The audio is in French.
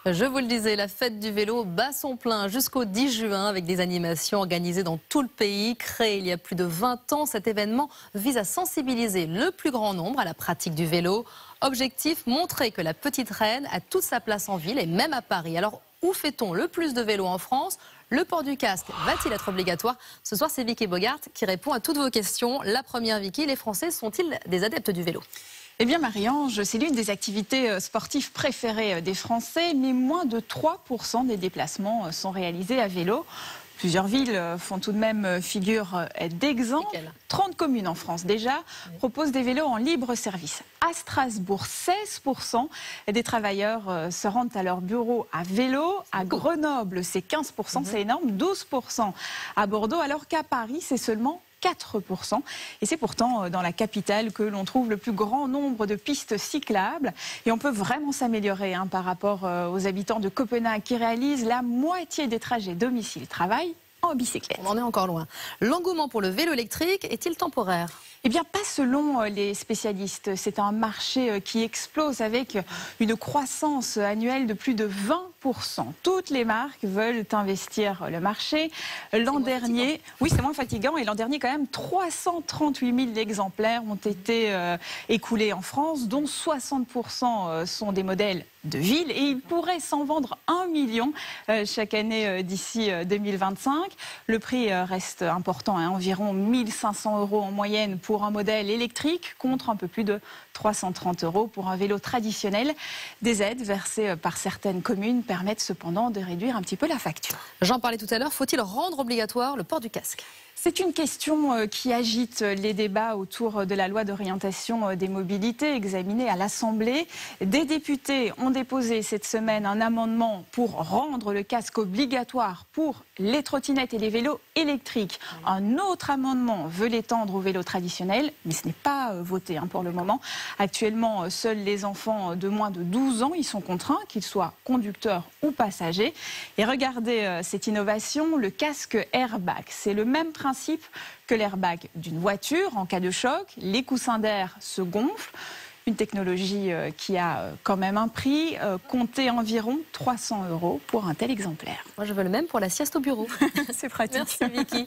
Je vous le disais, la fête du vélo bat son plein jusqu'au 10 juin avec des animations organisées dans tout le pays. Créé il y a plus de 20 ans, cet événement vise à sensibiliser le plus grand nombre à la pratique du vélo. Objectif, montrer que la petite reine a toute sa place en ville et même à Paris. Alors, où fait-on le plus de vélos en France? Le port du casque va-t-il être obligatoire? Ce soir, c'est Vicky Bogart qui répond à toutes vos questions. La première, Vicky, les Français sont-ils des adeptes du vélo? Eh bien, Marie-Ange, c'est l'une des activités sportives préférées des Français, mais moins de 3% des déplacements sont réalisés à vélo. Plusieurs villes font tout de même figure d'exemple. 30 communes en France déjà proposent des vélos en libre service. À Strasbourg, 16% des travailleurs se rendent à leur bureau à vélo. À Grenoble, c'est 15%, c'est énorme, 12% à Bordeaux, alors qu'à Paris, c'est seulement 4%. Et c'est pourtant dans la capitale que l'on trouve le plus grand nombre de pistes cyclables. Et on peut vraiment s'améliorer par rapport aux habitants de Copenhague qui réalisent la moitié des trajets domicile-travail en bicyclette. On en est encore loin. L'engouement pour le vélo électrique est-il temporaire ? Eh bien, pas selon les spécialistes. C'est un marché qui explose avec une croissance annuelle de plus de 20%. Toutes les marques veulent investir le marché. L'an dernier, oui, c'est moins fatigant. Et l'an dernier, quand même, 338 000 exemplaires ont été écoulés en France, dont 60% sont des modèles de ville. Et il pourrait s'en vendre 1 million chaque année d'ici 2025. Le prix reste important, environ 1 500 € en moyenne pour un modèle électrique, contre un peu plus de 330 € pour un vélo traditionnel. Des aides versées par certaines communes permettent cependant de réduire un petit peu la facture. J'en parlais tout à l'heure, faut-il rendre obligatoire le port du casque ? C'est une question qui agite les débats autour de la loi d'orientation des mobilités examinée à l'Assemblée. Des députés ont déposé cette semaine un amendement pour rendre le casque obligatoire pour les trottinettes et les vélos électriques. Un autre amendement veut l'étendre aux vélos traditionnels, mais ce n'est pas voté pour le moment. Actuellement, seuls les enfants de moins de 12 ans y sont contraints, qu'ils soient conducteurs ou passagers. Et regardez cette innovation, le casque airbag. C'est le même principe que l'airbag d'une voiture. En cas de choc, les coussins d'air se gonflent. Une technologie qui a quand même un prix, comptez environ 300 € pour un tel exemplaire. Moi, je veux le même pour la sieste au bureau. C'est pratique. Merci, Vicky.